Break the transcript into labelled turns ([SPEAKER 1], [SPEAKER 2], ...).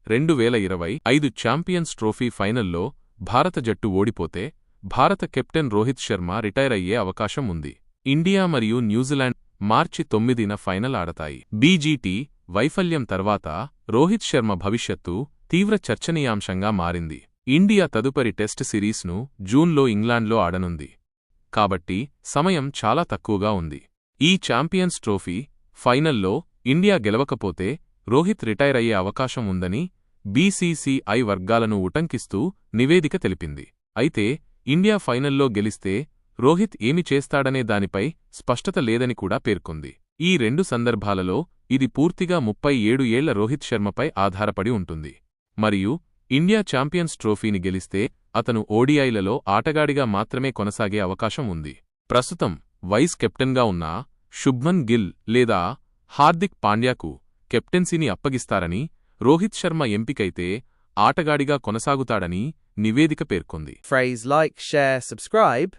[SPEAKER 1] 2025 champions trophy ఫైనల్లో భారత జట్టు ఓడిపోతే భారత కెప్టెన్ రోహిత్ శర్మ రిటైర్ అయ్యే అవకాశం ఉంది. ఇండియా మరియు న్యూజిలాండ్ మార్చి 9న ఫైనల్ ఆడతాయి. బీజీటీ వైఫల్యం తర్వాత రోహిత్ శర్మ భవిష్యత్తు తీవ్ర చర్చనీయాంశంగా మారింది. ఇండియా తదుపరి టెస్ట్ సిరీస్ను జూన్లో ఇంగ్లాండ్లో ఆడనుంది. కాబట్టి సమయం చాలా తక్కువగా ఉంది. ఈ ఛాంపియన్స్ ట్రోఫీ ఫైనల్లో ఇండియా గెలవకపోతే రోహిత్ రిటైర్ అయ్యే అవకాశం ఉందని బీసీసీఐ వర్గాలను ఉటంకిస్తూ నివేదిక తెలిపింది. అయితే ఇండియా ఫైనల్లో గెలిస్తే రోహిత్ ఏమి చేస్తాడనే దానిపై స్పష్టత లేదని కూడా పేర్కొంది. ఈ రెండు సందర్భాలలో ఇది పూర్తిగా 37 ఏళ్ల రోహిత్ శర్మపై ఆధారపడి ఉంటుంది. మరియు ఇండియా ఛాంపియన్స్ ట్రోఫీని గెలిస్తే అతను ఓడిఐలలో ఆటగాడిగా మాత్రమే కొనసాగే అవకాశం ఉంది. ప్రస్తుతం వైస్ కెప్టెన్గా ఉన్న శుభ్మన్ గిల్ లేదా హార్దిక్ పాండ్యాకు కెప్టెన్సీని అప్పగిస్తారని, రోహిత్ శర్మ ఎంపికైతే ఆటగాడిగా కొనసాగుతాడని నివేదిక పేర్కొంది.
[SPEAKER 2] Phrase like, share, subscribe.